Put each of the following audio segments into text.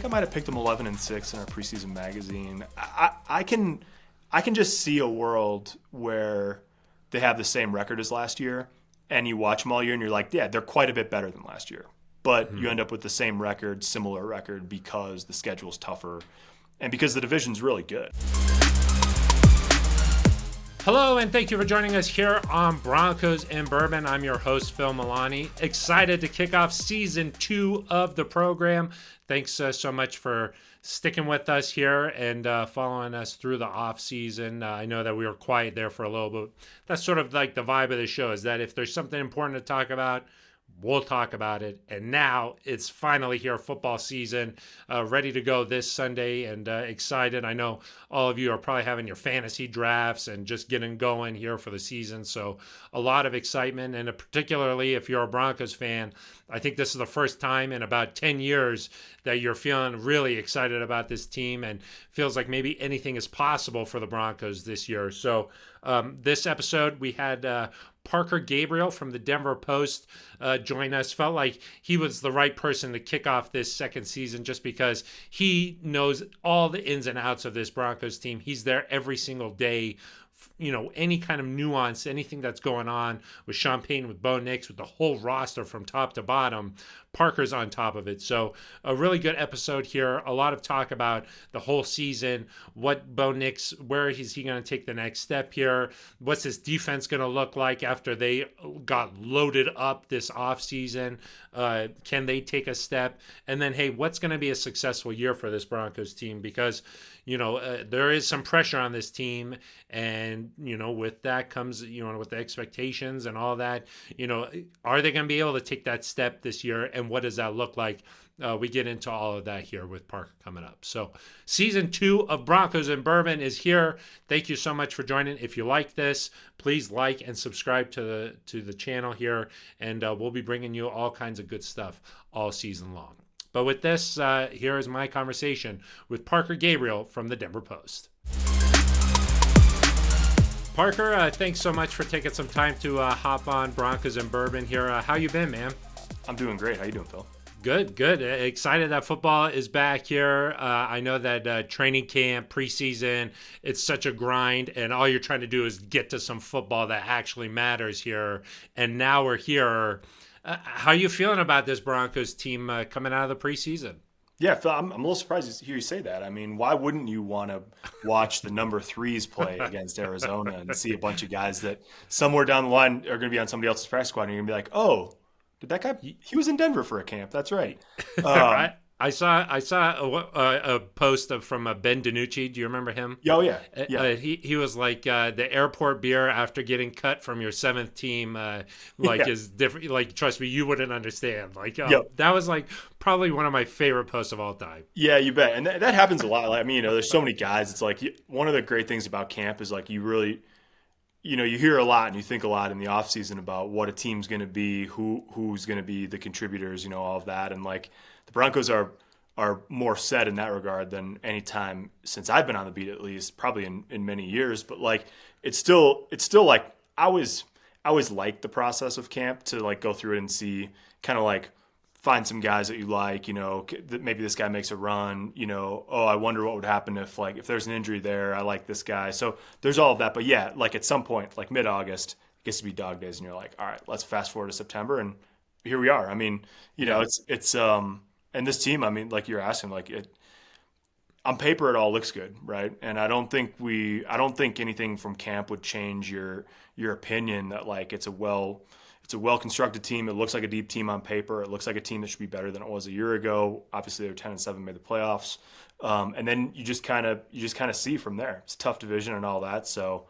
I might have picked them 11-6 in our preseason magazine. I can just see a world where they have the same record as last year, and you watch them all year, and you're like, yeah, they're quite a bit better than last year. But you end up with the same record, similar record, because the schedule's tougher and because the division's really good. Hello, and thank you for joining us here on Broncos and Bourbon. I'm your host, Phil Milani. Excited to kick off season 2 of the program. Thanks so much for sticking with us here and following us through the off season. I know that we were quiet there for a little bit. That's sort of like the vibe of the show, is that if there's something important to talk about, we'll talk about it. And now it's finally here, football season, ready to go this Sunday, and excited. I know all of you are probably having your fantasy drafts and just getting going here for the season. So a lot of excitement, and particularly if you're a Broncos fan, I think this is the first time in about 10 years that you're feeling really excited about this team and feels like maybe anything is possible for the Broncos this year. So this episode, we had Parker Gabriel from the Denver Post join us. Felt like he was the right person to kick off this second season just because he knows all the ins and outs of this Broncos team. He's there every single day. You know, any kind of nuance, anything that's going on with Sean Payton, with Bo Nix, with the whole roster from top to bottom, Parker's on top of it. So a really good episode here. A lot of talk about the whole season, what Bo Nix, where is he going to take the next step here? What's his defense going to look like after they got loaded up this offseason? Can they take a step? And then, hey, what's going to be a successful year for this Broncos team? Because, you know, there is some pressure on this team. And, you know, with that comes, you know, with the expectations and all that, you know, are they going to be able to take that step this year? And what does that look like? We get into all of that here with Parker coming up. So season 2 of Broncos and Bourbon is here. Thank you so much for joining. If you like this, please like and subscribe to the channel here. And we'll be bringing you all kinds of good stuff all season long. But with this, here is my conversation with Parker Gabriel from the Denver Post. Parker, thanks so much for taking some time to hop on Broncos and Bourbon here. How you been, man? I'm doing great. How you doing, Phil? Good. Excited that football is back here. I know that training camp, preseason, it's such a grind, and all you're trying to do is get to some football that actually matters here. And now we're here. How are you feeling about this Broncos team coming out of the preseason? Yeah, Phil, I'm a little surprised to hear you say that. I mean, why wouldn't you want to watch the number 3s play against Arizona and see a bunch of guys that somewhere down the line are going to be on somebody else's practice squad, and you're going to be like, oh, did that guy? He was in Denver for a camp. That's right. I saw a post from Ben DiNucci. Do you remember him? Oh yeah. He was like the airport beer after getting cut from your 7th team. Is different. Like, trust me, you wouldn't understand. Like that was like probably one of my favorite posts of all time. Yeah, you bet. And that happens a lot. Like, I mean, you know, there's so many guys. It's like one of the great things about camp is like you really. You know, you hear a lot and you think a lot in the offseason about what a team's going to be, who's going to be the contributors, you know, all of that. And like the Broncos are more set in that regard than any time since I've been on the beat, at least probably in many years. But like it's still like I always liked the process of camp to like go through it and see kind of like find some guys that you like, you know, maybe this guy makes a run, you know, oh, I wonder what would happen if there's an injury there, I like this guy. So there's all of that. But yeah, like at some point, like mid-August, it gets to be dog days and you're like, all right, let's fast forward to September and here we are. I mean, you know, it's and this team, I mean, like you're asking, like on paper, it all looks good, right? And I don't think anything from camp would change your opinion that like it's a well-constructed team. It looks like a deep team on paper. It looks like a team that should be better than it was a year ago. Obviously, they're 10-7, made the playoffs, and then you just kind of see from there. It's a tough division and all that. So,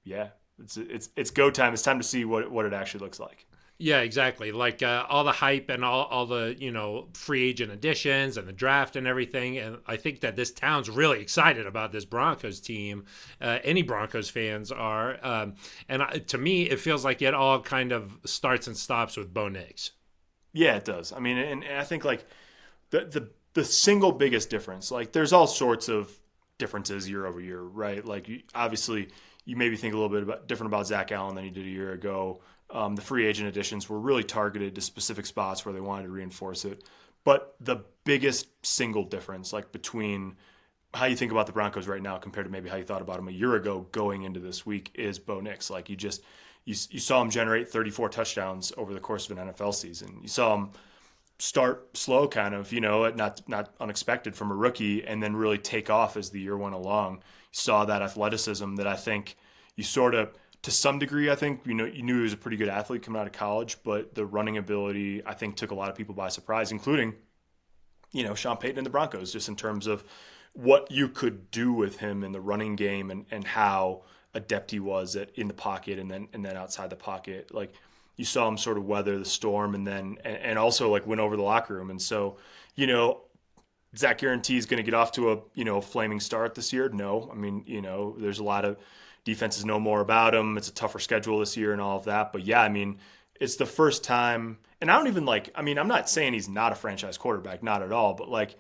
yeah, it's go time. It's time to see what it actually looks like. Yeah, exactly. Like all the hype and all the, you know, free agent additions and the draft and everything. And I think that this town's really excited about this Broncos team. Any Broncos fans are. To me, it feels like it all kind of starts and stops with Bo Nix. Yeah, it does. I mean, and I think like the single biggest difference, like there's all sorts of differences year over year, right? Like obviously you maybe think a little bit different about Zach Allen than you did a year ago. The free agent additions were really targeted to specific spots where they wanted to reinforce it. But the biggest single difference, like between how you think about the Broncos right now compared to maybe how you thought about them a year ago going into this week, is Bo Nix. Like you saw him generate 34 touchdowns over the course of an NFL season. You saw him start slow, kind of, not unexpected from a rookie, and then really take off as the year went along. You saw that athleticism that I think you sort of, to some degree, I think, you knew he was a pretty good athlete coming out of college, but the running ability, I think, took a lot of people by surprise, including, Sean Payton and the Broncos, just in terms of what you could do with him in the running game, and how adept he was in the pocket and then outside the pocket. Like, you saw him sort of weather the storm, and also like win over the locker room. And so, Zach Guarantee is going to get off to a flaming start this year. No, I mean, there's a lot of defenses know more about him. It's a tougher schedule this year and all of that. But yeah, I mean, it's the first time, and I don't even I'm not saying he's not a franchise quarterback, not at all, but like,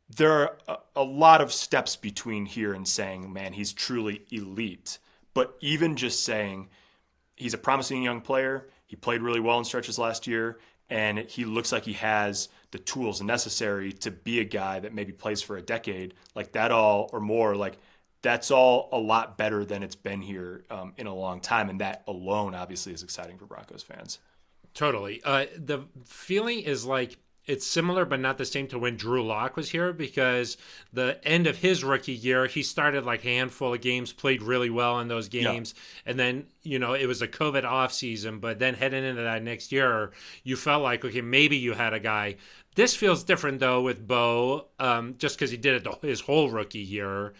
there are a lot of steps between here and saying, man, he's truly elite. But even just saying he's a promising young player, he played really well in stretches last year, and he looks like he has the tools necessary to be a guy that maybe plays for a decade, like that all or more, like that's all a lot better than it's been here in a long time. And that alone obviously is exciting for Broncos fans. Totally. The feeling is like it's similar, but not the same to when Drew Lock was here, because the end of his rookie year, he started like a handful of games, played really well in those games. Yeah. And then, it was a COVID off season, but then heading into that next year, you felt like, okay, maybe you had a guy. This feels different though with Bo, just because he did it his whole rookie year.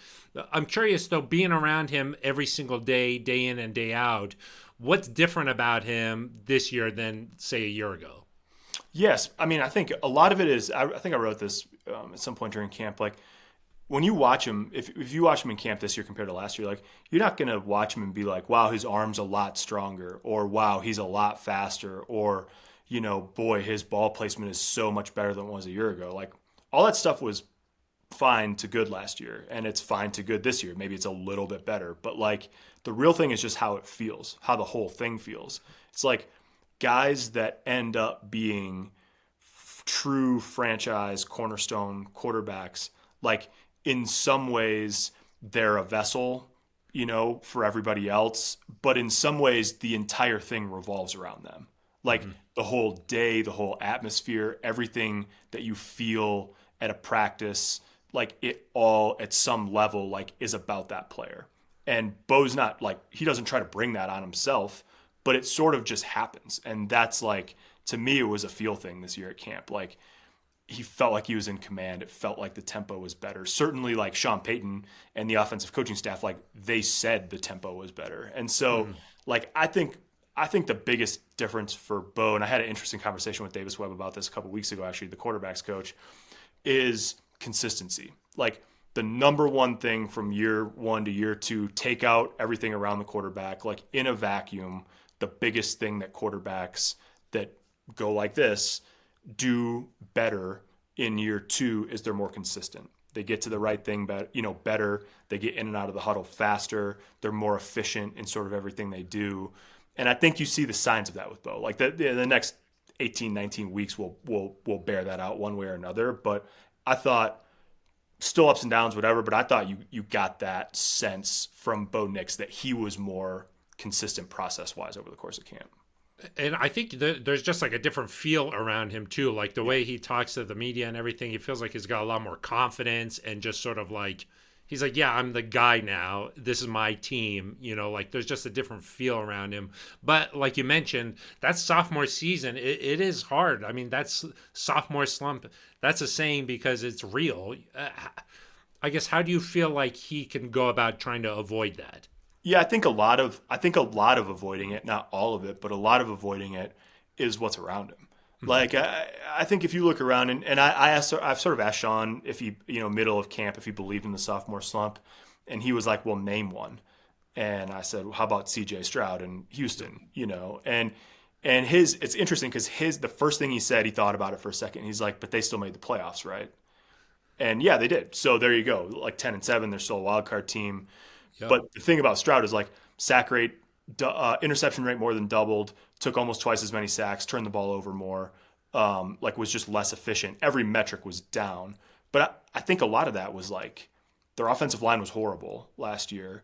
I'm curious though, being around him every single day, day in and day out, what's different about him this year than say a year ago? Yes. I mean, I think a lot of it is, I think I wrote this at some point during camp, like when you watch him, if you watch him in camp this year compared to last year, like you're not going to watch him and be like, wow, his arm's a lot stronger, or wow, he's a lot faster, or, boy, his ball placement is so much better than it was a year ago. Like all that stuff was fine to good last year, and it's fine to good this year. Maybe it's a little bit better, but like the real thing is just how it feels, how the whole thing feels. It's like guys that end up being true franchise cornerstone quarterbacks, like in some ways they're a vessel, for everybody else, but in some ways the entire thing revolves around them. Like the whole day, the whole atmosphere, everything that you feel at a practice, like it all at some level, like is about that player. And Bo's not like, he doesn't try to bring that on himself, but it sort of just happens. And that's like, to me, it was a feel thing this year at camp. Like he felt like he was in command. It felt like the tempo was better. Certainly like Sean Payton and the offensive coaching staff, like they said the tempo was better. And so like, I think the biggest difference for Bo, and I had an interesting conversation with Davis Webb about this a couple weeks ago, actually, the quarterback's coach, is consistency. Like the number one thing from year one to year two, take out everything around the quarterback, like in a vacuum, the biggest thing that quarterbacks that go like this do better in year two is they're more consistent. They get to the right thing better. They get in and out of the huddle faster. They're more efficient in sort of everything they do. And I think you see the signs of that with Bo. Like the next 18, 19 weeks will bear that out one way or another. But I thought, still ups and downs, whatever, but I thought you got that sense from Bo Nix that he was more consistent process-wise over the course of camp. And I think there's just like a different feel around him too. Like the way he talks to the media and everything, he feels like he's got a lot more confidence and just sort of like, he's like, yeah, I'm the guy now. This is my team. Like there's just a different feel around him. But like you mentioned, that's sophomore season. It is hard. I mean, that's sophomore slump. That's a saying because it's real. I guess, how do you feel like he can go about trying to avoid that? Yeah, I think a lot of avoiding it, not all of it, but a lot of avoiding it is what's around him. Like I think if you look around, and I've sort of asked Sean if he, middle of camp, if he believed in the sophomore slump, and he was like, well, name one. And I said, well, how about CJ Stroud in Houston, and it's interesting because the first thing he said, he thought about it for a second. He's like, but they still made the playoffs, right? And yeah, they did. So there you go. Like 10-7, they're still a wild card team. Yep. But the thing about Stroud is like sack rate, interception rate more than doubled, took almost twice as many sacks, turned the ball over more. like was just less efficient. Every metric was down. But I think a lot of that was like their offensive line was horrible last year.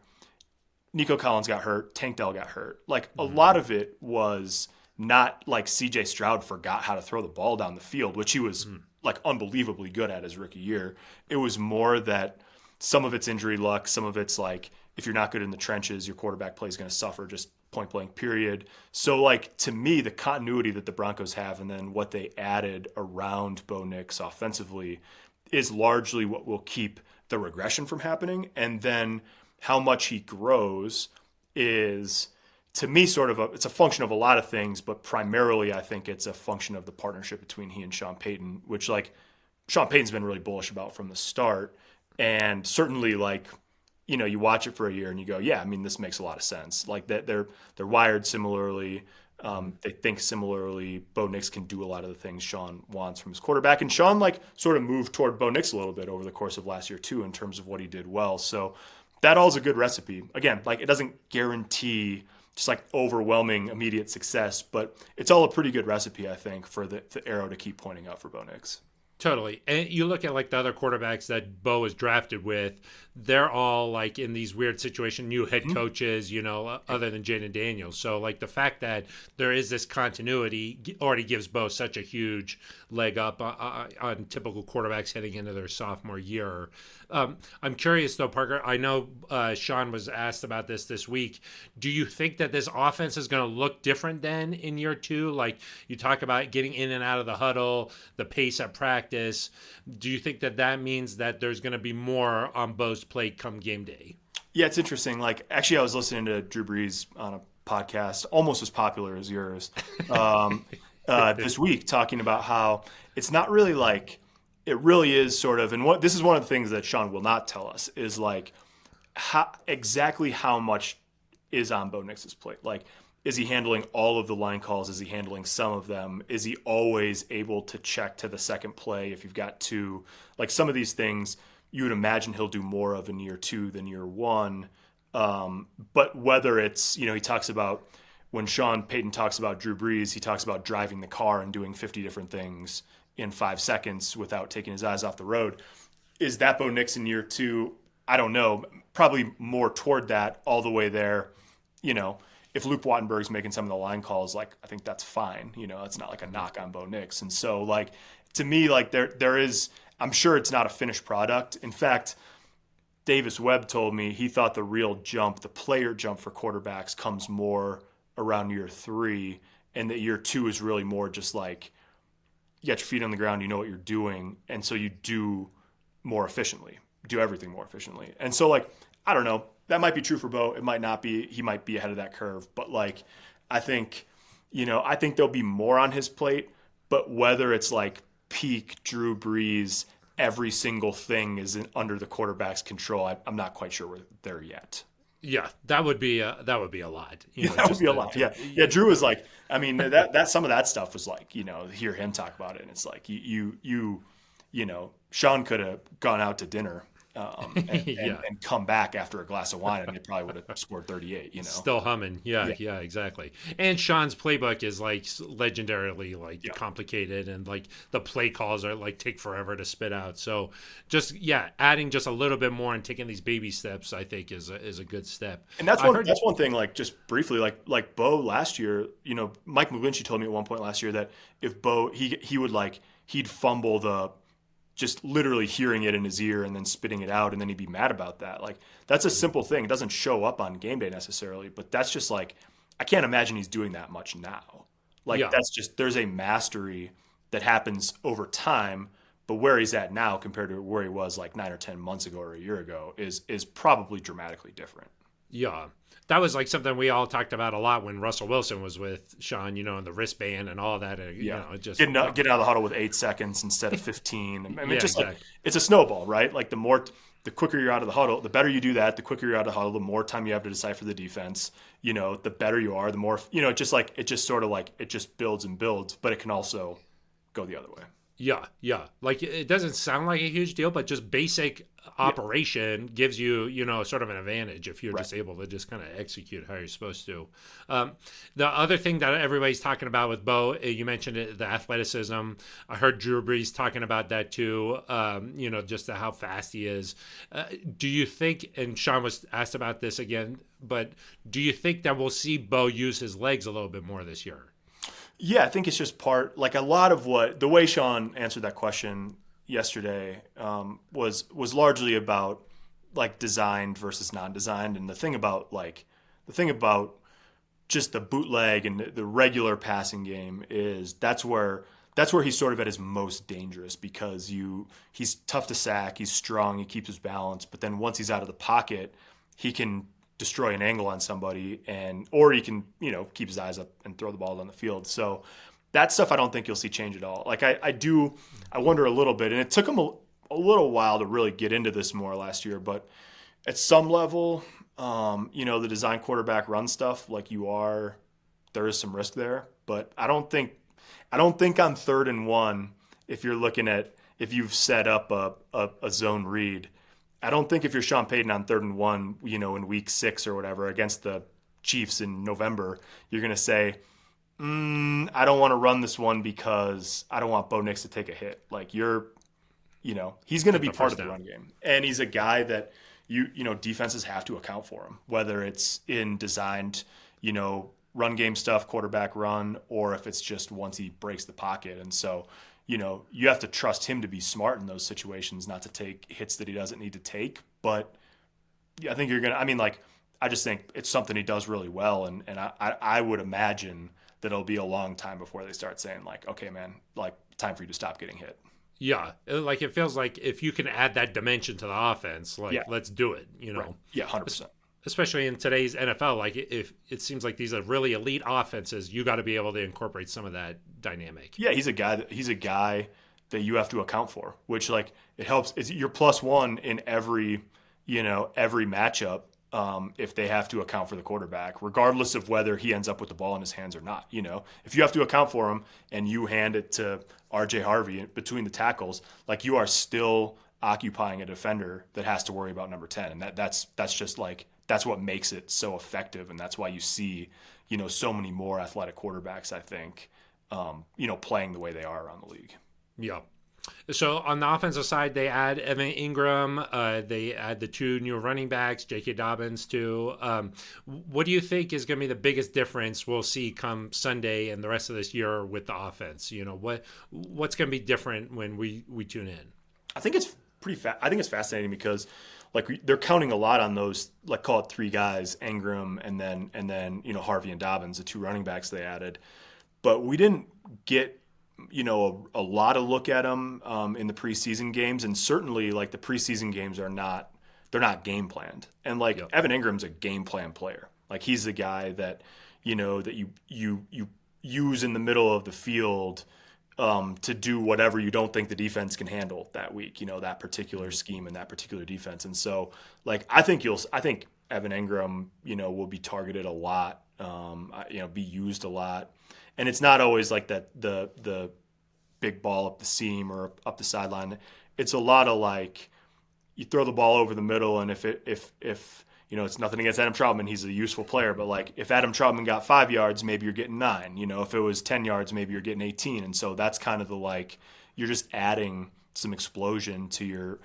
Nico Collins got hurt. Tank Dell got hurt. Like a lot of it was not like CJ Stroud forgot how to throw the ball down the field, which he was like unbelievably good at his rookie year. It was more that some of it's injury luck. Some of it's like, if you're not good in the trenches, your quarterback play is going to suffer, just point blank period. So like, to me, the continuity that the Broncos have and then what they added around Bo Nix offensively is largely what will keep the regression from happening. And then how much he grows is, to me, sort of it's a function of a lot of things, but primarily I think it's a function of the partnership between he and Sean Payton, which like Sean Payton's been really bullish about from the start. And certainly like, you know, you watch it for a year and you go, yeah, I mean, this makes a lot of sense. Like that they're wired similarly. They think similarly. Bo Nix can do a lot of the things Sean wants from his quarterback. And Sean like sort of moved toward Bo Nix a little bit over the course of last year too, in terms of what he did well. So that all is a good recipe. Again, like it doesn't guarantee just like overwhelming immediate success, but it's all a pretty good recipe, I think, for the arrow to keep pointing up for Bo Nix. Totally. And you look at like the other quarterbacks that Bo was drafted with, they're all like in these weird situations, new head coaches, you know, other than Jaden Daniels. So like the fact that there is this continuity already gives Bo such a huge leg up on typical quarterbacks heading into their sophomore year. I'm curious though, Parker, I know Sean was asked about this week. Do you think that this offense is going to look different then in year two? Like you talk about getting in and out of the huddle, the pace at practice. Do you think that that means that there's going to be more on Bo's plate come game day? Yeah, it's interesting. Like, actually, I was listening to Drew Brees on a podcast almost as popular as yours this week, talking about how it's not really like, it really is sort of, and this is one of the things that Sean will not tell us, is like exactly how much is on Bo Nix's plate. Like, is he handling all of the line calls? Is he handling some of them? Is he always able to check to the second play if you've got two? Like some of these things you would imagine he'll do more of in year two than year one. But whether it's, you know, he talks about, when Sean Payton talks about Drew Brees, he talks about driving the car and doing 50 different things in 5 seconds without taking his eyes off the road. Is that Bo Nix in year two? I don't know. Probably more toward that, all the way there. You know, if Luke Wattenberg's making some of the line calls, like, I think that's fine. You know, it's not like a knock on Bo Nix. And so, like, to me, like, there is, I'm sure it's not a finished product. In fact, Davis Webb told me he thought the real jump, the player jump for quarterbacks, comes more around year three, and that year two is really more just like, you got your feet on the ground, you know what you're doing, and so you do more efficiently, do everything more efficiently. And so, like, I don't know, that might be true for Bo. It might not be. He might be ahead of that curve. But, like, I think, you know, I think there'll be more on his plate, but whether it's like peak Drew Brees, every single thing is under the quarterback's control, I'm not quite sure we're there yet. Yeah, that would be a lot. You know, that would be a lot. Yeah. Drew was like, I mean, that some of that stuff was like, you know, hear him talk about it, and it's like you know, Sean could have gone out to dinner and come back after a glass of wine, and they probably would have scored 38. You know, still humming. Yeah, exactly. And Sean's playbook is like legendarily like complicated, and like the play calls are like take forever to spit out. So just adding just a little bit more and taking these baby steps, I think is a good step. And that's one thing. Like, just briefly, like Bo last year, you know, Mike McGlinchey told me at one point last year that if Bo he would like, he'd fumble the, just literally hearing it in his ear and then spitting it out, and then he'd be mad about that. Like, that's a simple thing. It doesn't show up on game day necessarily, but that's just like, I can't imagine he's doing that much now. Like, that's just, there's a mastery that happens over time, but where he's at now compared to where he was like 9 or 10 months ago or a year ago is probably dramatically different. Yeah. That was like something we all talked about a lot when Russell Wilson was with Sean, you know, and the wristband and all that. You know, it just get out of the huddle with 8 seconds instead of 15. I mean, just exactly. Like, it's a snowball, right? Like the quicker you're out of the huddle, the better you do that. The quicker you're out of the huddle, the more time you have to decipher the defense. You know, the better you are, the more, you know, it just sort of like, it just builds and builds, but it can also go the other way. Yeah. Like it doesn't sound like a huge deal, but just basic operation gives you, sort of an advantage if you're Right. just able to just kind of execute how you're supposed to. The other thing that everybody's talking about with Bo, you mentioned it, the athleticism. I heard Drew Brees talking about that too. Just how fast he is. Do you think? And Sean was asked about this again, but do you think that we'll see Bo use his legs a little bit more this year? Yeah, I think it's just like a lot of the way Sean answered that question yesterday was largely about like designed versus non-designed, and the thing about just the bootleg and the regular passing game is that's where he's sort of at his most dangerous because he's tough to sack, he's strong, he keeps his balance, but then once he's out of the pocket, he can destroy an angle on somebody or he can, keep his eyes up and throw the ball down the field. So that stuff I don't think you'll see change at all. Like I wonder a little bit, and it took him a little while to really get into this more last year, but at some level, the design quarterback run stuff, like there is some risk there, but I don't think on 3rd and 1, if you've set up a zone read, I don't think if you're Sean Payton on 3rd and 1, in week 6 or whatever against the Chiefs in November, you're going to say, I don't want to run this one because I don't want Bo Nix to take a hit. Like he's going to be part of the run game. And he's a guy that defenses have to account for him, whether it's in designed, run game stuff, quarterback run, or if it's just once he breaks the pocket. And so, you have to trust him to be smart in those situations, not to take hits that he doesn't need to take. But I think I just think it's something he does really well. And I would imagine that it'll be a long time before they start saying like, okay, man, like time for you to stop getting hit. Yeah. Like it feels like if you can add that dimension to the offense, let's do it, Right. Yeah, 100%. Especially in today's NFL, like if it seems like these are really elite offenses, you got to be able to incorporate some of that dynamic. Yeah, he's a guy that you have to account for, which like it helps. You're +1 in every matchup if they have to account for the quarterback, regardless of whether he ends up with the ball in his hands or not. If you have to account for him and you hand it to R.J. Harvey between the tackles, like you are still occupying a defender that has to worry about number 10, and that's just like. That's what makes it so effective, and that's why you see, so many more athletic quarterbacks, I think, playing the way they are around the league. Yeah. So on the offensive side, they add Evan Ingram. They add the 2 new running backs, J.K. Dobbins too. What do you think is going to be the biggest difference we'll see come Sunday and the rest of this year with the offense? What's going to be different when we tune in? I think it's I think it's fascinating because they're counting a lot on those, like call it 3 guys, Ingram and then Harvey and Dobbins, the 2 running backs they added. But we didn't get a lot of look at them in the preseason games, and certainly like the preseason games they're not game planned. And like Evan Ingram's a game plan player. Like he's the guy that that you use in the middle of the field to do whatever you don't think the defense can handle that week, that particular scheme and that particular defense. And so like, I think Evan Ingram, will be targeted a lot, be used a lot. And it's not always like that, the big ball up the seam or up the sideline. It's a lot of like, you throw the ball over the middle. And if it's nothing against Adam Trautman, he's a useful player, but like if Adam Trautman got 5 yards, maybe you're getting 9, if it was 10 yards, maybe you're getting 18. And so that's kind of you're just adding some explosion to your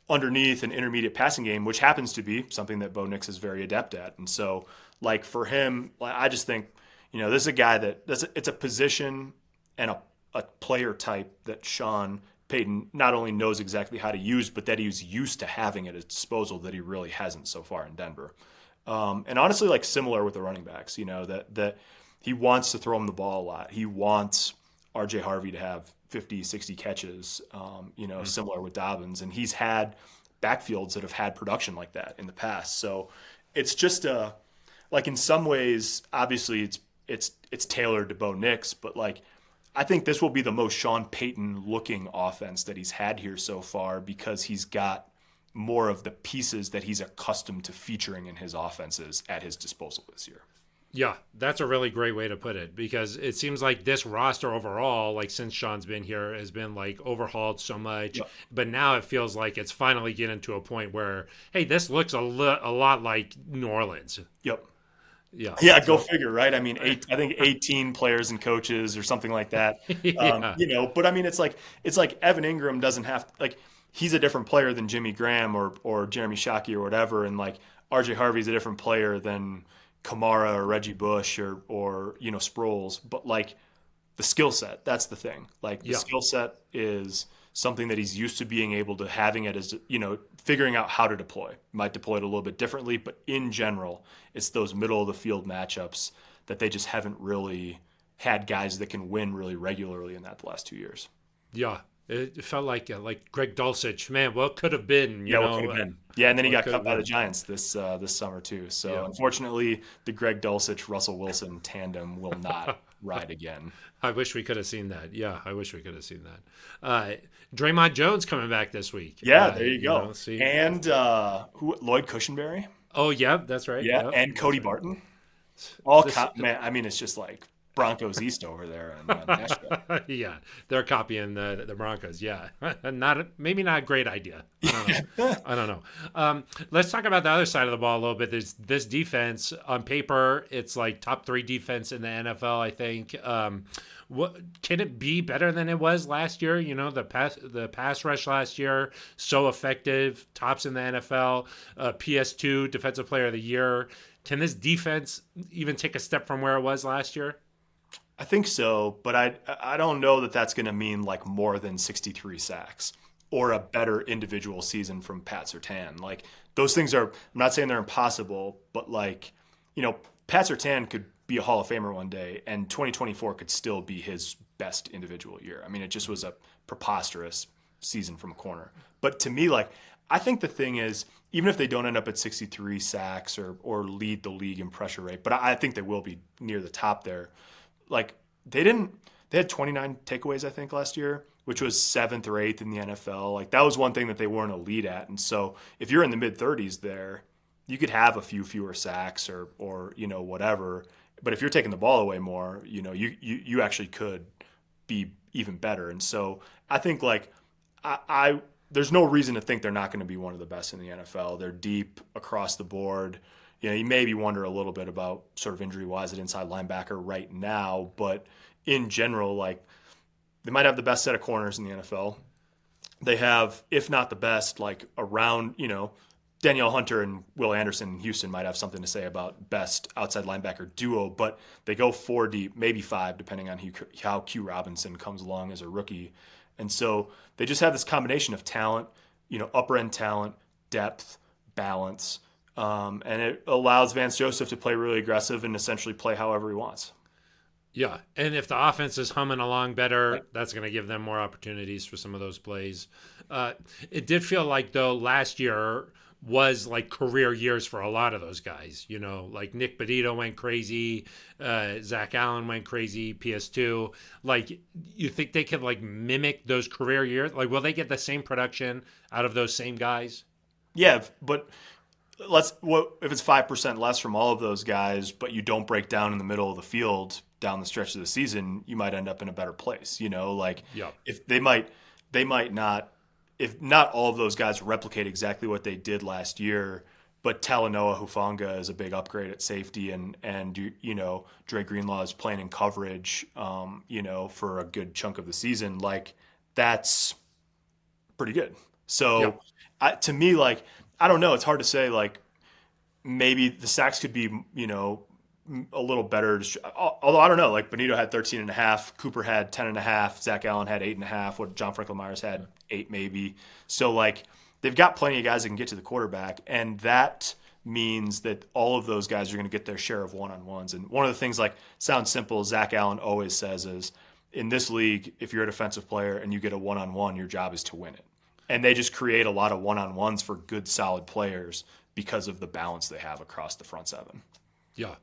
underneath and intermediate passing game, which happens to be something that Bo Nix is very adept at. And so like for him, I just think, this is a guy it's a position and a player type that Sean Payton not only knows exactly how to use, but that he's used to having at his disposal that he really hasn't so far in Denver. And honestly, like similar with the running backs, that he wants to throw him the ball a lot. He wants R.J. Harvey to have 50, 60 catches, similar with Dobbins. And he's had backfields that have had production like that in the past. So it's just like in some ways, obviously it's tailored to Bo Nix, but like I think this will be the most Sean Payton looking offense that he's had here so far because he's got more of the pieces that he's accustomed to featuring in his offenses at his disposal this year. Yeah, that's a really great way to put it because it seems like this roster overall, like since Sean's been here, has been like overhauled so much. Yep. But now it feels like it's finally getting to a point where, hey, this looks a lot like New Orleans. Yep. Yeah. Yeah, go So, figure, right? I mean, I think 18 players and coaches or something like that. yeah. But I mean, it's like Evan Ingram doesn't have like he's a different player than Jimmy Graham or Jeremy Shockey or whatever, and like RJ Harvey's a different player than Kamara or Reggie Bush or Sproles. But like the skill set, that's the thing. Like the Yeah. skill set is something that he's used to being able to having it as figuring out how to deploy. Might deploy it a little bit differently, but in general, it's those middle of the field matchups that they just haven't really had guys that can win really regularly in that the last 2 years. Yeah. It felt like Greg Dulcich, man. What could have been, Yeah, what could have been? Yeah, and then he what got could cut have by the been. Giants this summer too. So Yeah. unfortunately, the Greg Dulcich Russell Wilson tandem will not ride again. I wish we could have seen that. Yeah, I wish we could have seen that. Draymond Jones coming back this week. Yeah, there you go. See. And who? Lloyd Cushenberry. Oh, yeah, that's right. Yeah, Yep, and that's Cody right. Barton. This, Man, I mean, it's just like Broncos East over there in Nashville. yeah, they're copying the Broncos. Yeah, maybe not a great idea. I don't know. I don't know. Let's talk about the other side of the ball a little bit. There's this defense on paper. It's like top 3 defense in the NFL. I think. What can it be better than it was last year? The pass rush last year so effective, tops in the NFL. PS2 Defensive Player of the Year. Can this defense even take a step from where it was last year? I think so, but I don't know that that's going to mean like more than 63 sacks or a better individual season from Pat Surtain. Like those things are. I'm not saying they're impossible, but like Pat Surtain could be a Hall of Famer one day, and 2024 could still be his best individual year. I mean, it just was a preposterous season from a corner. But to me, like, I think the thing is, even if they don't end up at 63 sacks or lead the league in pressure rate, but I think they will be near the top there. Like, they had 29 takeaways, I think, last year, which was 7th or 8th in the NFL. Like, that was one thing that they weren't elite at. And so if you're in the mid 30s there, you could have a few fewer sacks or whatever. But if you're taking the ball away more, you actually could be even better. And so I think like I there's no reason to think they're not going to be one of the best in the NFL. They're deep across the board. You maybe wonder a little bit about sort of injury wise at inside linebacker right now, but in general, like they might have the best set of corners in the NFL. They have, if not the best, like around, Danielle Hunter and Will Anderson in Houston might have something to say about best outside linebacker duo, but they go 4 deep, maybe 5, depending on how Q Robinson comes along as a rookie. And so they just have this combination of talent, upper end talent, depth, balance, and it allows Vance Joseph to play really aggressive and essentially play however he wants. Yeah, and if the offense is humming along better, that's going to give them more opportunities for some of those plays. It did feel like, though, last year was like career years for a lot of those guys. Like Nick Benito went crazy, Zach Allen went crazy, PS2. Like, you think they could like mimic those career years? Like, will they get the same production out of those same guys? Yeah, but if it's 5% less from all of those guys, but you don't break down in the middle of the field down the stretch of the season, you might end up in a better place. Like Yeah. if they might not, if not all of those guys replicate exactly what they did last year, but Talanoa Hufanga is a big upgrade at safety, and Dre Greenlaw is playing in coverage, for a good chunk of the season. Like that's pretty good. So to me, like, I don't know. It's hard to say. Like, maybe the sacks could be, a little better. Although I don't know. Like, Benito had 13.5, Cooper had 10.5, Zach Allen had 8.5. What John Franklin Myers had 8 maybe. So like, they've got plenty of guys that can get to the quarterback, and that means that all of those guys are going to get their share of one-on-ones. And one of the things, like, sounds simple, Zach Allen always says is, in this league, if you're a defensive player and you get a one-on-one, your job is to win it. And they just create a lot of one-on-ones for good, solid players because of the balance they have across the front seven. Yeah.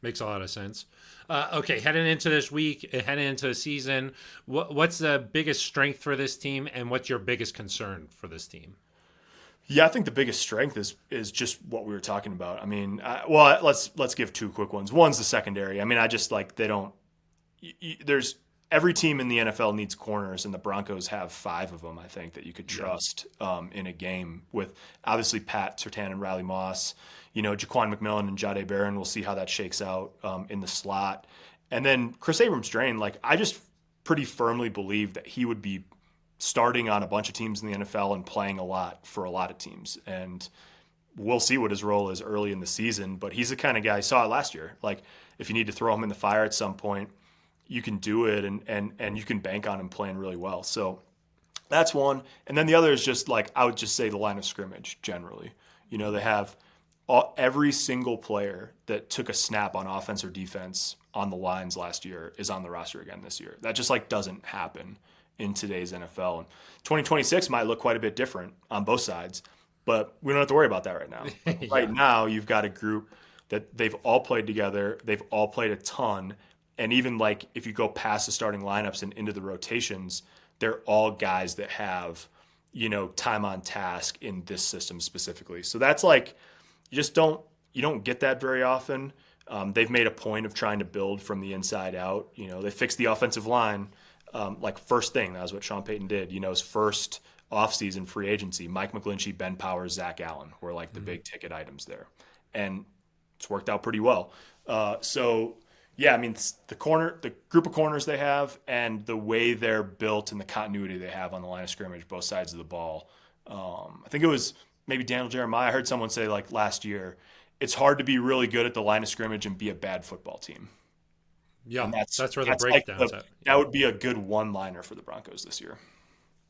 Makes a lot of sense. Okay, heading into this week, heading into the season, what's the biggest strength for this team, and what's your biggest concern for this team? Yeah, I think the biggest strength is just what we were talking about. I mean, well, let's give two quick ones. One's the secondary. I mean, I just like they don't. There's every team in the NFL needs corners, and the Broncos have five of them. I think that you could trust in a game with obviously Pat Surtain and Riley Moss. Jaquan McMillan and Jahdae Barron. We'll see how that shakes out in the slot, and then Chris Abrams-Drain. Like I just pretty firmly believe that he would be starting on a bunch of teams in the NFL and playing a lot for a lot of teams. And we'll see what his role is early in the season, but he's the kind of guy, I saw it last year. Like if you need to throw him in the fire at some point, you can do it and you can bank on him playing really well. So that's one. And then the other is just like, I would just say the line of scrimmage generally. They have every single player that took a snap on offense or defense on the lines last year is on the roster again this year. That just like doesn't happen in today's NFL. And 2026 might look quite a bit different on both sides, but we don't have to worry about that right now. Yeah. Right now, you've got a group that they've all played together. They've all played a ton. And even like if you go past the starting lineups and into the rotations, they're all guys that have, time on task in this system specifically. So that's like, you don't get that very often. They've made a point of trying to build from the inside out. They fixed the offensive line. Like first thing, that was what Sean Payton did. His first offseason free agency, Mike McGlinchey, Ben Powers, Zach Allen were like the big ticket items there. And it's worked out pretty well. So yeah, I mean, the group of corners they have and the way they're built and the continuity they have on the line of scrimmage, both sides of the ball. I think it was maybe Daniel Jeremiah. I heard someone say like last year, it's hard to be really good at the line of scrimmage and be a bad football team. Yeah, that's where the breakdown's at. That would be a good one-liner for the Broncos this year.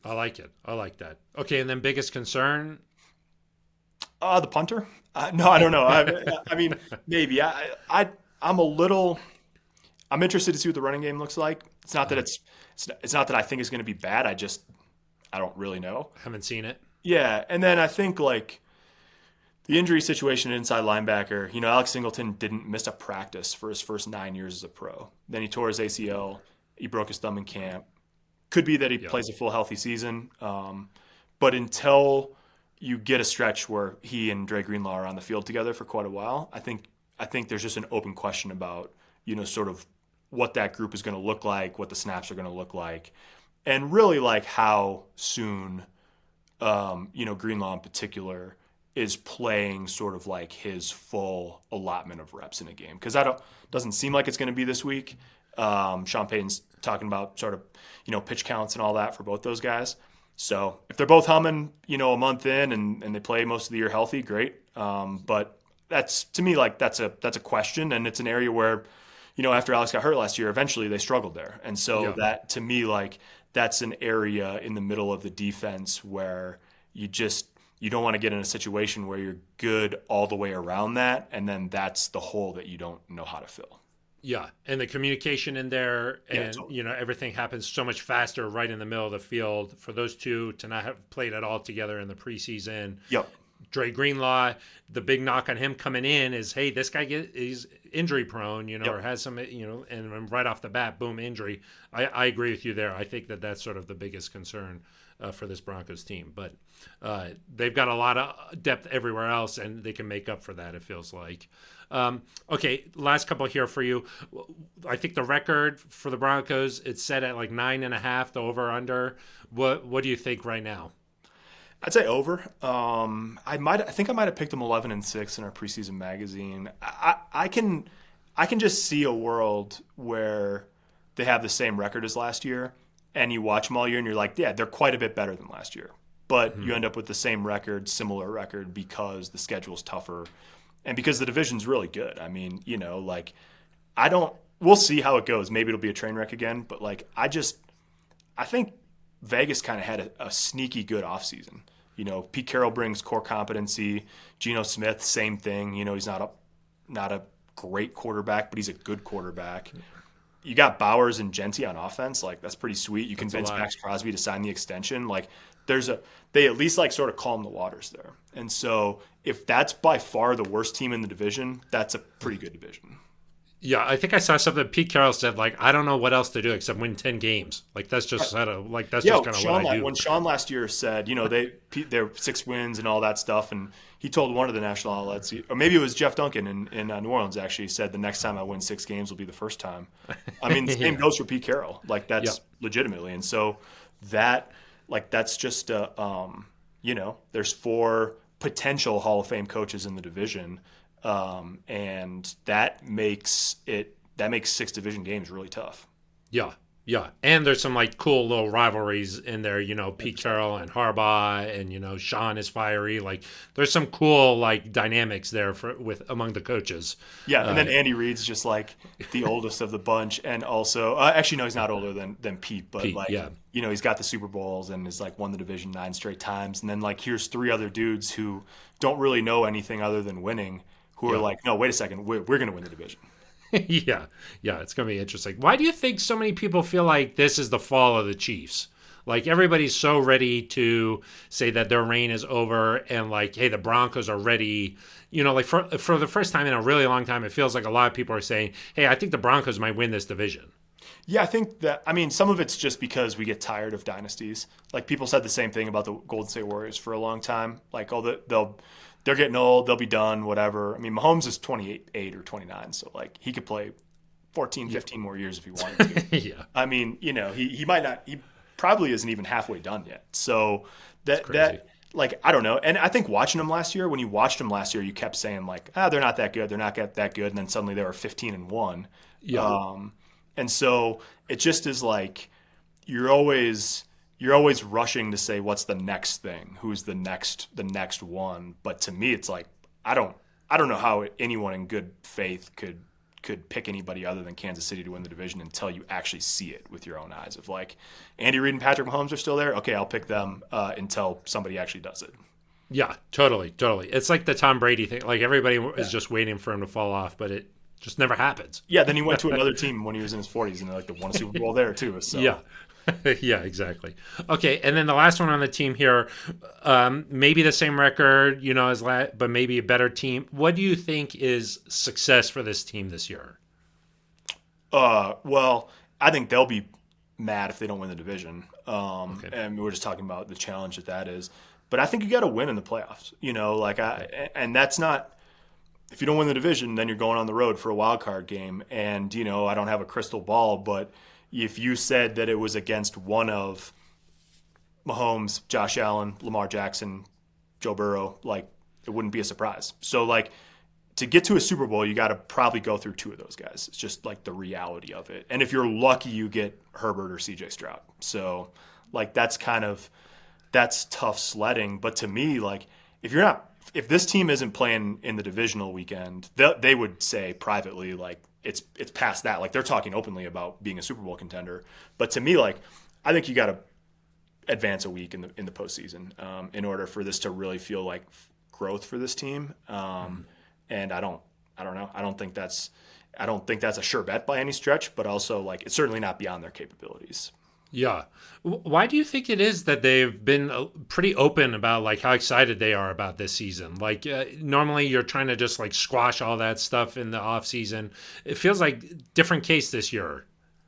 I like it. I like that. Okay, and then biggest concern? The punter? No, I don't know. I mean, maybe. I'm interested to see what the running game looks like. It's not that it's not that I think it's going to be bad. I don't really know. Haven't seen it. Yeah, and then I think like the injury situation inside linebacker, Alex Singleton didn't miss a practice for his first 9 years as a pro. Then he tore his ACL. He broke his thumb in camp. Could be that he plays a full healthy season. But until you get a stretch where he and Dre Greenlaw are on the field together for quite a while, I think there's just an open question about, sort of what that group is going to look like, what the snaps are going to look like, and really like how soon, Greenlaw in particular is playing sort of like his full allotment of reps in a game. Because doesn't seem like it's going to be this week. Sean Payton's talking about sort of, pitch counts and all that for both those guys. So if they're both humming, a month in and they play most of the year healthy, great. But that's, to me, like that's a question. And it's an area where, after Alex got hurt last year, eventually they struggled there. And so that, to me, like that's an area in the middle of the defense where you don't want to get in a situation where you're good all the way around that, and then that's the hole that you don't know how to fill. Yeah, and the communication in there, and totally. Everything happens so much faster right in the middle of the field. For those two to not have played at all together in the preseason. Yep. Dre Greenlaw, the big knock on him coming in is, hey, this guy is injury prone, or has some, and right off the bat, boom, injury. I agree with you there. I think that's sort of the biggest concern for this Broncos team. But they've got a lot of depth everywhere else, and they can make up for that, it feels like. Okay, last couple here for you. I think the record for the Broncos, it's set at like 9.5, the over-under. What do you think right now? I'd say over. I think I might have picked them 11-6 in our preseason magazine. I can just see a world where they have the same record as last year, and you watch them all year, and you're like, yeah, they're quite a bit better than last year. But you end up with the same record, similar record, because the schedule's tougher, and because the division's really good. I mean, we'll see how it goes. Maybe it'll be a train wreck again, but like I think Vegas kind of had a sneaky good offseason. Pete Carroll brings core competency. Geno Smith, same thing. He's not a great quarterback, but he's a good quarterback. You got Bowers and Genti on offense. Like, that's pretty sweet. You convince Max Crosby to sign the extension. Like, they at least like sort of calm the waters there. And so if that's by far the worst team in the division, that's a pretty good division. Yeah, I think I saw something. Pete Carroll said, like, I don't know what else to do except win 10 games. Like, that's just that's Yeah, just kind of what I do. When Sean last year said, they're 6 wins and all that stuff, and he told one of the national outlets, or maybe it was Jeff Duncan in New Orleans, actually said the next time I win 6 games will be the first time. I mean, the same Yeah. goes for Pete Carroll. Like Yeah. that's legitimately, and so that that's just there's 4 potential Hall of Fame coaches in the division, and that makes 6 division games really tough. Yeah. Yeah. And there's some like cool little rivalries in there, Pete Carroll and Harbaugh and, Sean is fiery. Like there's some cool like dynamics there with among the coaches. Yeah, and then Andy Reid's just like the oldest of the bunch, and also actually no, he's not older than Pete, but Pete, like yeah. he's got the Super Bowls and has like won the division 9 straight times, and then like here's 3 other dudes who don't really know anything other than winning, who are Yeah. like, no, wait a second, we're going to win the division. Yeah. Yeah. It's going to be interesting. Why do you think so many people feel like this is the fall of the Chiefs? Like everybody's so ready to say that their reign is over and like, hey, the Broncos are ready. Like for the first time in a really long time, it feels like a lot of people are saying, hey, I think the Broncos might win this division. Yeah, I think that, I mean, some of it's just because we get tired of dynasties. Like people said the same thing about the Golden State Warriors for a long time. Like, they're getting old, they'll be done, whatever. I mean, Mahomes is 28 or 29, so like he could play 14, 15 more years if he wanted to. Yeah. I mean, he might not, he probably isn't even halfway done yet. So It's crazy. like, I don't know. And I think watching him last year, when you watched him last year, you kept saying like, they're not that good. They're not that good. And then suddenly they were 15-1. Yeah. And so it just is like you're always rushing to say what's the next thing, who's the next one. But to me, it's like I don't know how anyone in good faith could pick anybody other than Kansas City to win the division until you actually see it with your own eyes. Of like Andy Reid and Patrick Mahomes are still there, okay, I'll pick them until somebody actually does it. Yeah, totally, totally. It's like the Tom Brady thing. Like everybody is just waiting for him to fall off, but it just never happens. Yeah, then he went to another team when he was in his 40s and like won a Super Bowl there too. So. Yeah. Yeah, exactly. Okay, and then the last one on the team here, maybe the same record, but maybe a better team. What do you think is success for this team this year? Well, I think they'll be mad if they don't win the division. Okay. And we were just talking about the challenge that is. But I think you got to win in the playoffs. And that's not. If you don't win the division, then you're going on the road for a wild card game. And I don't have a crystal ball, but if you said that it was against one of Mahomes, Josh Allen, Lamar Jackson, Joe Burrow, like it wouldn't be a surprise. So like to get to a Super Bowl, you got to probably go through 2 of those guys. It's just like the reality of it. And if you're lucky, you get Herbert or CJ Stroud. So like that's tough sledding. But to me, like if this team isn't playing in the divisional weekend, they would say privately like it's past that. Like they're talking openly about being a Super Bowl contender. But to me, like I think you got to advance a week in the postseason in order for this to really feel like growth for this team. And I don't know. I don't think that's a sure bet by any stretch. But also like it's certainly not beyond their capabilities. Yeah. Why do you think it is that they've been pretty open about like how excited they are about this season? Like normally you're trying to just like squash all that stuff in the off season. It feels like different case this year.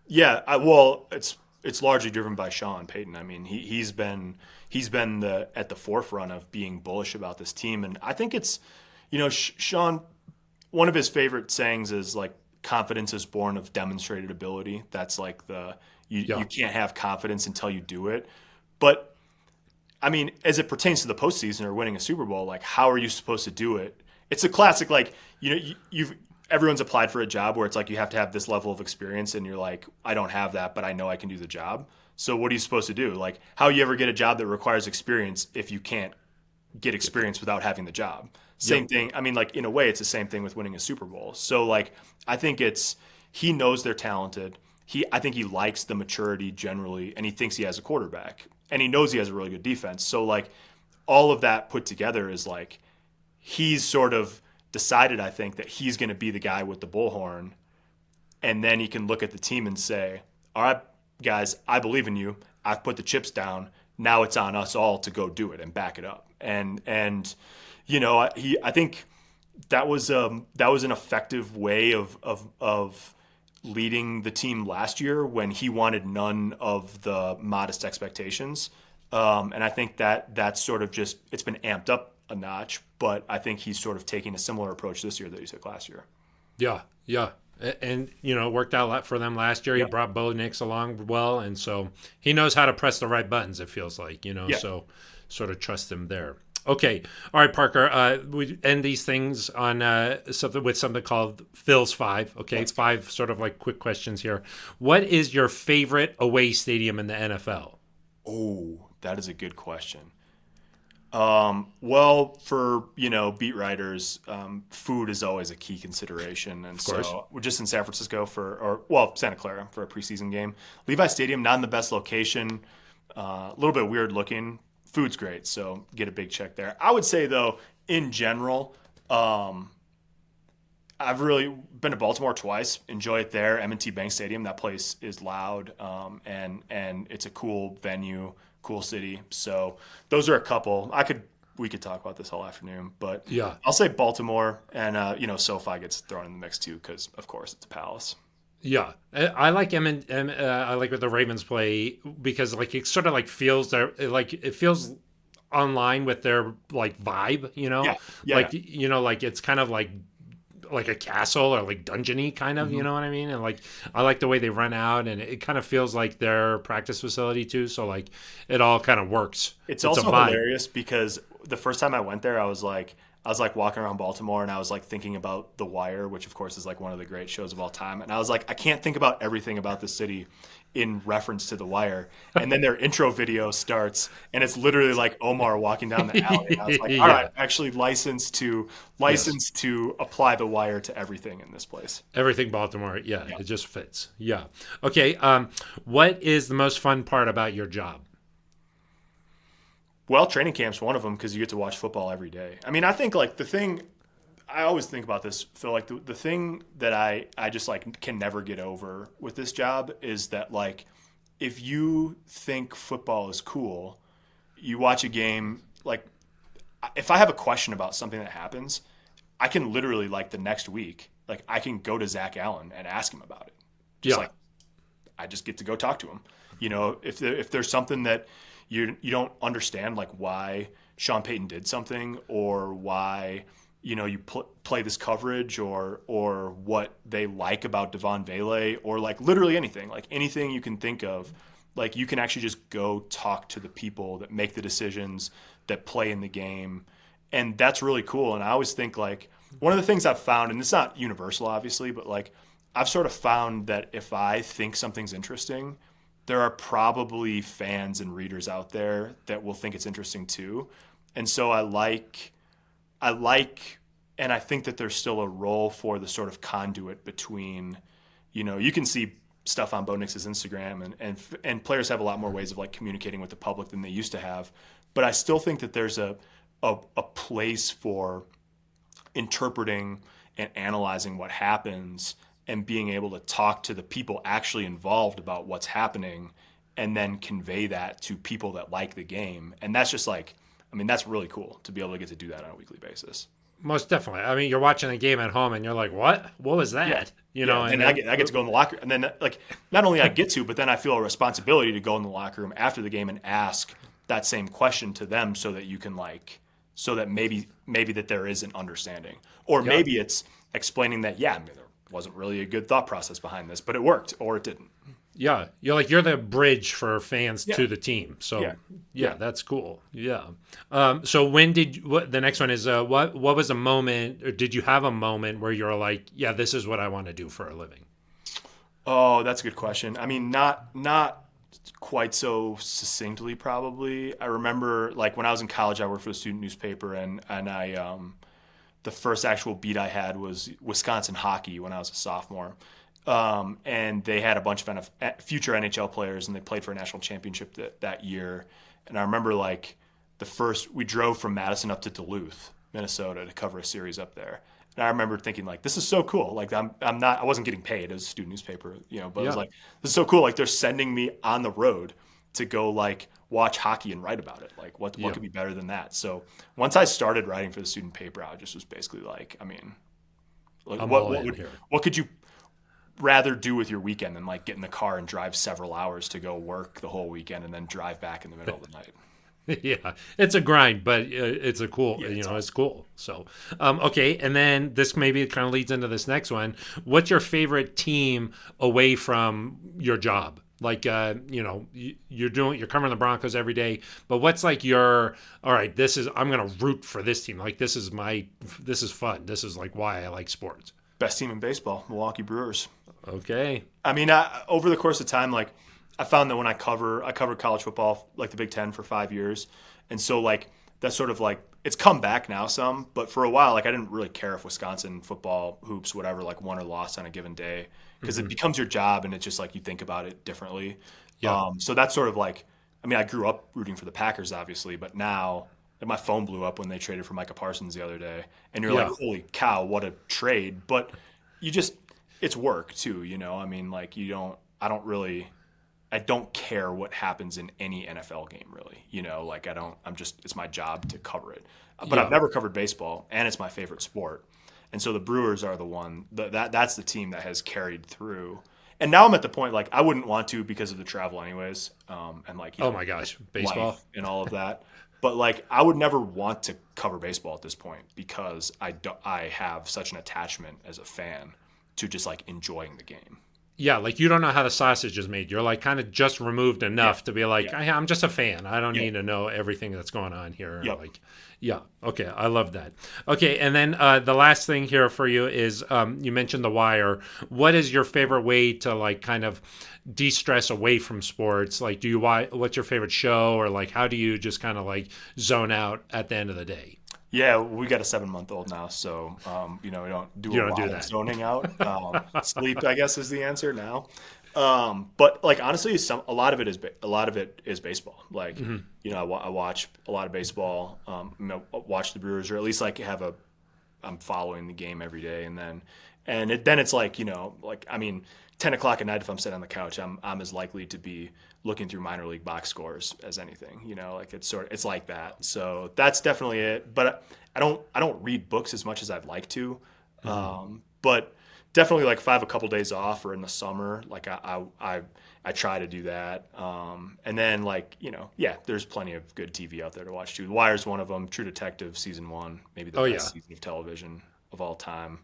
Yeah. Well, it's largely driven by Sean Payton. I mean, he's been at the forefront of being bullish about this team, and I think it's Sean. One of his favorite sayings is like confidence is born of demonstrated ability. That's like you can't have confidence until you do it. But I mean, as it pertains to the postseason or winning a Super Bowl, like how are you supposed to do it? It's a classic, like everyone's applied for a job where it's like you have to have this level of experience, and you're like, I don't have that, but I know I can do the job. So what are you supposed to do? Like, how you ever get a job that requires experience if you can't get experience without having the job? Same thing. I mean, like in a way, it's the same thing with winning a Super Bowl. So like, I think he knows they're talented. I think he likes the maturity generally, and he thinks he has a quarterback, and he knows he has a really good defense. So like, all of that put together is like, he's sort of decided, I think, that he's going to be the guy with the bullhorn, and then he can look at the team and say, all right, guys, I believe in you. I've put the chips down. Now it's on us all to go do it and back it up. And I think that was an effective way of leading the team last year when he wanted none of the modest expectations. And I think that that's sort of just it's been amped up a notch, but I think he's sort of taking a similar approach this year that he took last year. Yeah, yeah. And it worked out for them last year. He Yep. brought Bo Nix along well, and so he knows how to press the right buttons. It feels like Yeah. so sort of trust him there. Okay, all right, Parker. We end these things on something called Phil's Five. Okay, it's five sort of like quick questions here. What is your favorite away stadium in the NFL? Oh, that is a good question. Well, for beat writers, food is always a key consideration, and Of course. so we're just in San Francisco or Santa Clara for a preseason game. Levi Stadium, not in the best location, a little bit weird looking. Food's great, so get a big check there. I would say though, in general, I've really been to Baltimore twice. Enjoy it there. M&T Bank Stadium. That place is loud, and it's a cool venue, cool city. So those are a couple. We could talk about this all afternoon, but Yeah. I'll say Baltimore and SoFi gets thrown in the mix too because of course it's a palace. Yeah, I like I like what the Ravens play because like it sort of like feels it feels online with their like vibe, Yeah, yeah, like like it's kind of like a castle or like dungeony kind of, yeah. you know what I mean? And like I like the way they run out, and it kind of feels like their practice facility too. So like it all kind of works. It's a also vibe. hilarious because the first time I went there, I was like walking around Baltimore and I was like thinking about The Wire, which of course is like one of the great shows of all time. And I was like, I can't think about everything about the city in reference to The Wire. And then their intro video starts and it's literally like Omar walking down the alley. And I was like, all right, Yeah. actually licensed Yes. to apply The Wire to everything in this place. Everything Baltimore. Yeah, Yeah. it just fits. Yeah. Okay. What is the most fun part about your job? Well, training camp's one of them because you get to watch football every day. I mean, I think like the thing I always think about this, Phil, like the thing that I just like can never get over with this job is that like if you think football is cool, you watch a game like if I have a question about something that happens, I can literally like the next week, like I can go to Zach Allen and ask him about it. Just Yeah. like I just get to go talk to him. If there's something that you don't understand, like why Sean Payton did something, or why you play this coverage, or what they like about Devon Vele, or like literally anything, like anything you can think of, like you can actually just go talk to the people that make the decisions, that play in the game, and that's really cool. And I always think like one of the things I've found, and it's not universal, obviously, but like I've sort of found that if I think something's interesting, there are probably fans and readers out there that will think it's interesting too. And so I like, and I think that there's still a role for the sort of conduit between, you can see stuff on Bo Nix's Instagram and players have a lot more ways of like communicating with the public than they used to have. But I still think that there's a place for interpreting and analyzing what happens and being able to talk to the people actually involved about what's happening and then convey that to people that like the game. And that's just like, I mean, that's really cool to be able to get to do that on a weekly basis. Most definitely. I mean, you're watching a game at home and you're like, "What? What was that?" And I get to go in the locker, and then like not only I get to, but then I feel a responsibility to go in the locker room after the game and ask that same question to them, so that you can so that maybe that there is an understanding, or Yeah. maybe it's explaining that I mean, there wasn't really a good thought process behind this, but it worked or it didn't. Yeah, you're the bridge for fans Yeah. to the team. So Yeah. yeah, that's cool. Yeah. So when the next one is what was a moment, or did you have a moment where you're like, yeah, this is what I want to do for a living? Oh, that's a good question. I mean, not quite so succinctly, probably. I remember like when I was in college, I worked for the student newspaper, and I the first actual beat I had was Wisconsin hockey when I was a sophomore. And they had a bunch of future NHL players, and they played for a national championship that year. And I remember like we drove from Madison up to Duluth, Minnesota, to cover a series up there. And I remember thinking like, this is so cool. Like I wasn't getting paid as a student newspaper, but it was Yeah. like, this is so cool. Like they're sending me on the road to go like watch hockey and write about it. Like what could be better than that? So once I started writing for the student paper, I just was basically like, I mean, like what could you rather do with your weekend than like get in the car and drive several hours to go work the whole weekend and then drive back in the middle of the night? Yeah, it's a grind, but it's a cool, it's cool. So, okay. And then this maybe kind of leads into this next one. What's your favorite team away from your job? Like, you're covering the Broncos every day, but what's like all right, I'm going to root for this team. Like, this is fun. This is like why I like sports. Best team in baseball, Milwaukee Brewers. Okay. I mean, over the course of time, like, I found that when I covered college football, like the Big Ten for 5 years. And so like, that's sort of like, it's come back now some, but for a while, like I didn't really care if Wisconsin football, hoops, whatever, like won or lost on a given day because it becomes your job and it's just like, you think about it differently. Yeah. So that's sort of like, I mean, I grew up rooting for the Packers obviously, but now my phone blew up when they traded for Micah Parsons the other day and you're like, holy cow, what a trade. But it's work too, I mean, like I don't care what happens in any NFL game, really. Like it's my job to cover it. But I've never covered baseball, and it's my favorite sport. And so the Brewers are the one that's the team that has carried through. And now I'm at the point like I wouldn't want to because of the travel, anyways. And like oh my gosh, baseball and all of that. But like I would never want to cover baseball at this point because I have such an attachment as a fan to just like enjoying the game. Yeah, like you don't know how the sausage is made. You're like kind of just removed enough to be like, I'm just a fan. I don't need to know everything that's going on here. Yep. Like, okay, I love that. Okay, and then the last thing here for you is you mentioned The Wire. What is your favorite way to like kind of de-stress away from sports? Like, what's your favorite show, or like how do you just kind of like zone out at the end of the day? Yeah, we got a 7-month-old now, so we don't do a lot of zoning out. Sleep, I guess, is the answer now. But like honestly, a lot of it is baseball. Like I watch a lot of baseball. Watch the Brewers, or at least like I'm following the game every day, and then it's like I mean, 10 o'clock at night, if I'm sitting on the couch, I'm as likely to be looking through minor league box scores as anything, like it's like that. So that's definitely it. But I don't read books as much as I'd like to. But definitely like if I have a couple days off or in the summer, like I try to do that. And then like, there's plenty of good TV out there to watch too. The Wire's one of them. True Detective season 1, maybe the best season of television of all time.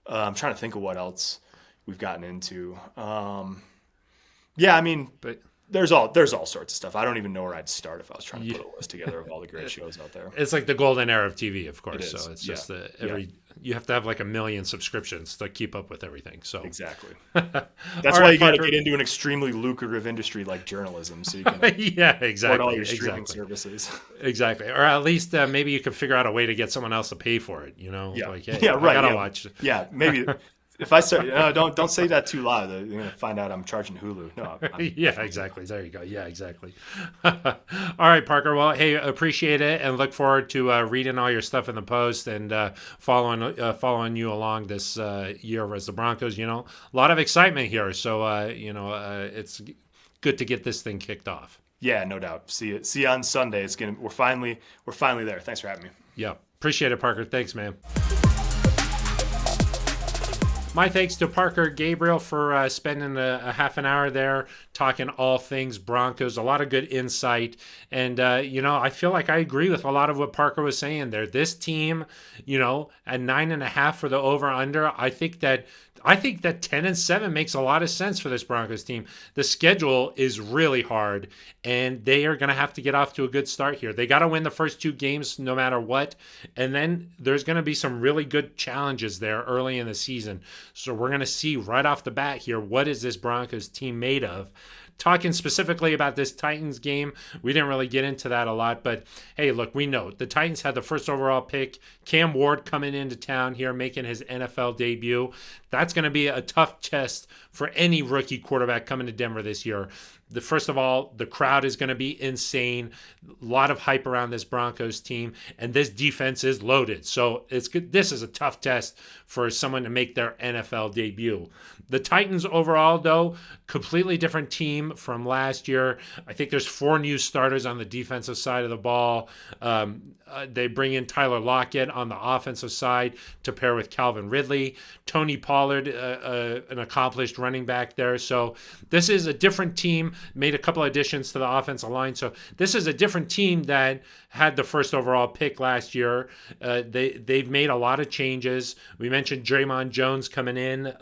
I'm trying to think of what else we've gotten into. I mean, but there's all sorts of stuff. I don't even know where I'd start if I was trying to put a list together of all the great shows out there. It's like the golden era of TV, of course. So it's just you have to have like 1 million subscriptions to keep up with everything. So exactly. That's why you got to get into an extremely lucrative industry like journalism, so you can exactly. Support all your streaming services. Exactly, or at least maybe you could figure out a way to get someone else to pay for it. Like, hey, I gotta watch. Yeah, maybe. If I start, don't say that too loud. You're gonna find out I'm charging Hulu. No. Exactly. There you go. Yeah, exactly. All right, Parker. Well, hey, appreciate it, and look forward to reading all your stuff in the post and following you along this year as the Broncos. A lot of excitement here. So it's good to get this thing kicked off. Yeah, no doubt. See you on Sunday. We're finally there. Thanks for having me. Yeah, appreciate it, Parker. Thanks, man. My thanks to Parker Gabriel for spending a half an hour there talking all things Broncos. A lot of good insight. And, I feel like I agree with a lot of what Parker was saying there. This team, at 9.5 for the over-under, I think that 10-7 makes a lot of sense for this Broncos team. The schedule is really hard, and they are going to have to get off to a good start here. They got to win the first 2 games no matter what, and then there's going to be some really good challenges there early in the season. So we're going to see right off the bat here, what is this Broncos team made of? Talking specifically about this Titans game, we didn't really get into that a lot, but hey, look, we know the Titans had the first overall pick. Cam Ward coming into town here, making his NFL debut. That's going to be a tough test for any rookie quarterback coming to Denver this year. First of all, the crowd is going to be insane. A lot of hype around this Broncos team, and this defense is loaded. So it's good. This is a tough test for someone to make their NFL debut. The Titans overall, though, completely different team from last year. I think there's 4 new starters on the defensive side of the ball. They bring in Tyler Lockett on the offensive side to pair with Calvin Ridley. Tony Pollard, an accomplished running back there. So this is a different team, made a couple additions to the offensive line. So this is a different team that had the first overall pick last year. They've made a lot of changes. We mentioned Draymond Jones coming in.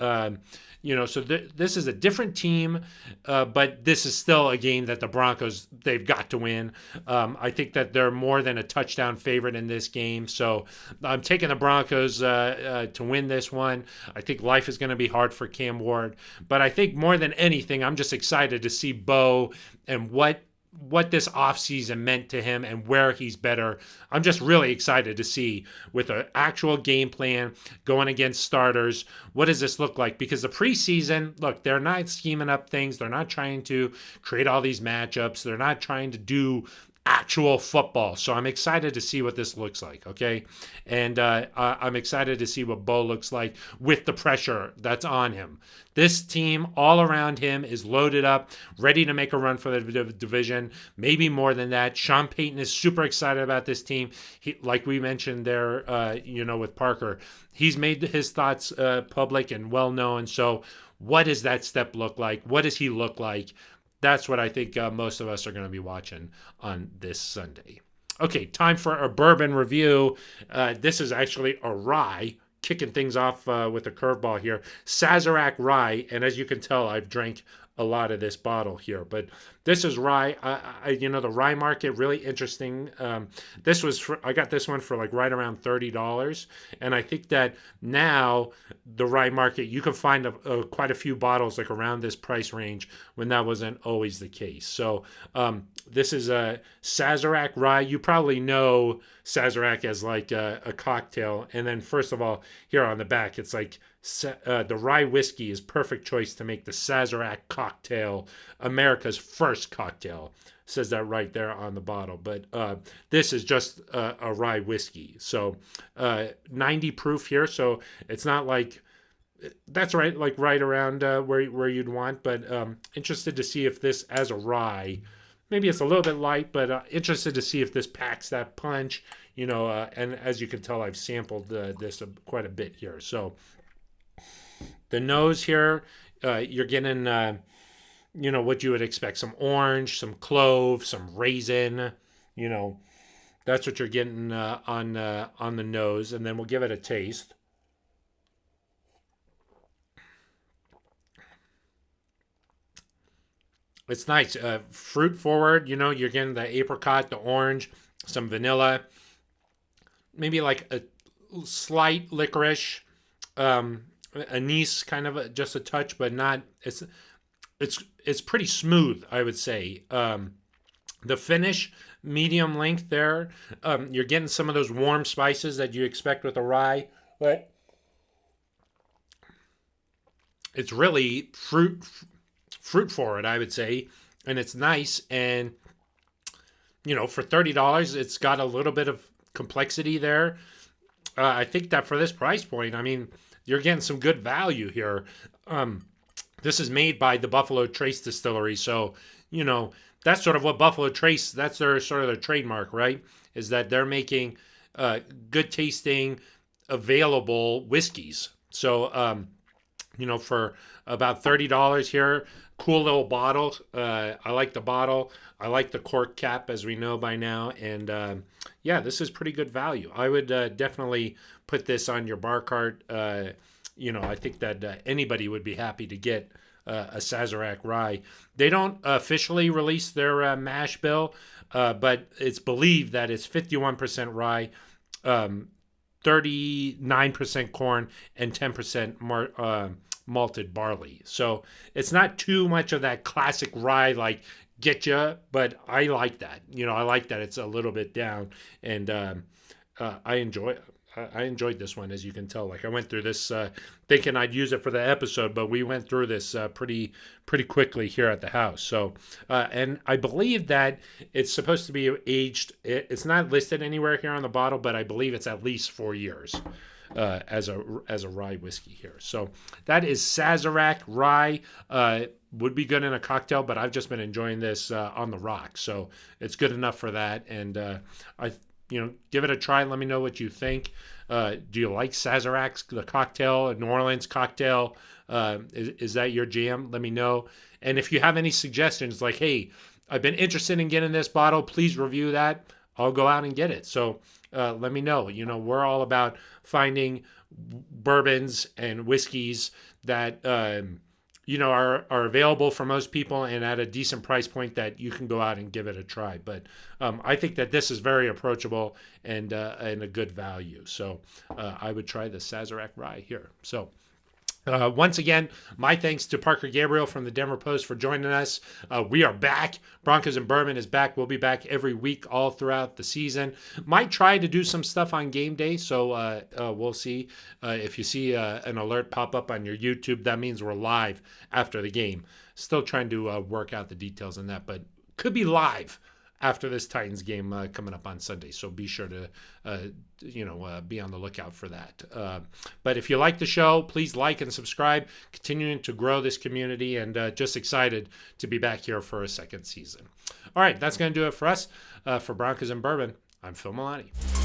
So this is a different team, but this is still a game that the Broncos, they've got to win. I think that they're more than a touchdown favorite in this game. So I'm taking the Broncos to win this one. I think life is going to be hard for Cam Ward. But I think more than anything, I'm just excited to see Bo and what this offseason meant to him and where he's better. I'm just really excited to see with an actual game plan going against starters, what does this look like? Because the preseason, look, they're not scheming up things. They're not trying to create all these matchups. They're not trying to do actual football. So I'm excited to see what this looks like, okay? And I'm excited to see what Bo looks like with the pressure that's on him. This team all around him is loaded up, ready to make a run for the division, maybe more than that. Sean Payton is super excited about this team. Like we mentioned there, with Parker, he's made his thoughts public and well-known. So what does that step look like? What does he look like? That's what I think most of us are going to be watching on this Sunday. Okay, time for a bourbon review. This is actually a rye, kicking things off with a curveball here. Sazerac Rye, and as you can tell, I've drank a lot of this bottle here, but this is rye. The rye market, really interesting. I got this one for like right around $30, and I think that now the rye market, you can find quite a few bottles like around this price range when that wasn't always the case. So this is a Sazerac Rye. You probably know Sazerac as like a cocktail, and then first of all, here on the back, it's like the rye whiskey is perfect choice to make the Sazerac cocktail America's first cocktail. Says that right there on the bottle. But this is just a rye whiskey. So 90 proof here. So it's not like, that's right, like right around where you'd want. But interested to see if this as a rye, maybe it's a little bit light, but interested to see if this packs that punch. And as you can tell, I've sampled this quite a bit here. So the nose here, you're getting, what you would expect. Some orange, some clove, some raisin. That's what you're getting on the nose. And then we'll give it a taste. It's nice. Fruit forward, you're getting the apricot, the orange, some vanilla. Maybe like a slight licorice. Anise, kind of just a touch, but not. It's pretty smooth, I would say. The finish, medium length there. You're getting some of those warm spices that you expect with a rye, but it's really fruit forward, I would say, and it's nice. And for $30, it's got a little bit of complexity there. I think that for this price point, I mean, you're getting some good value here. This is made by the Buffalo Trace Distillery. So, that's sort of what Buffalo Trace, that's their sort of their trademark, right? Is that they're making good tasting, available whiskeys. So, for about $30 here, cool little bottle. I like the bottle. I like the cork cap, as we know by now. And this is pretty good value. I would definitely put this on your bar cart. I think that anybody would be happy to get a Sazerac Rye. They don't officially release their mash bill, but it's believed that it's 51% rye, 39% corn, and 10% malted barley. So it's not too much of that classic rye like get you, but I like that. I like that it's a little bit down, and I enjoy it. I enjoyed this one, as you can tell. Like, I went through this thinking I'd use it for the episode, but we went through this pretty quickly here at the house. So, and I believe that it's supposed to be aged. It's not listed anywhere here on the bottle, but I believe it's at least 4 years as a rye whiskey here. So that is Sazerac Rye. Would be good in a cocktail, but I've just been enjoying this on the rocks. So it's good enough for that. And give it a try. Let me know what you think. Do you like Sazerac's, the cocktail, a New Orleans cocktail? Is that your jam? Let me know. And if you have any suggestions, like, hey, I've been interested in getting this bottle, please review that. I'll go out and get it. So let me know. We're all about finding bourbons and whiskeys that are available for most people and at a decent price point that you can go out and give it a try. But I think that this is very approachable and a good value. So I would try the Sazerac Rye here. So once again, my thanks to Parker Gabriel from the Denver Post for joining us. We are back. Broncos and Bourbon is back. We'll be back every week all throughout the season. Might try to do some stuff on game day, so we'll see. If you see an alert pop up on your YouTube, that means we're live after the game. Still trying to work out the details on that, but could be live after this Titans game coming up on Sunday. So be sure to, be on the lookout for that. But if you like the show, please like and subscribe, continuing to grow this community, and just excited to be back here for a second season. All right, that's going to do it for us. For Broncos and Bourbon, I'm Phil Milani.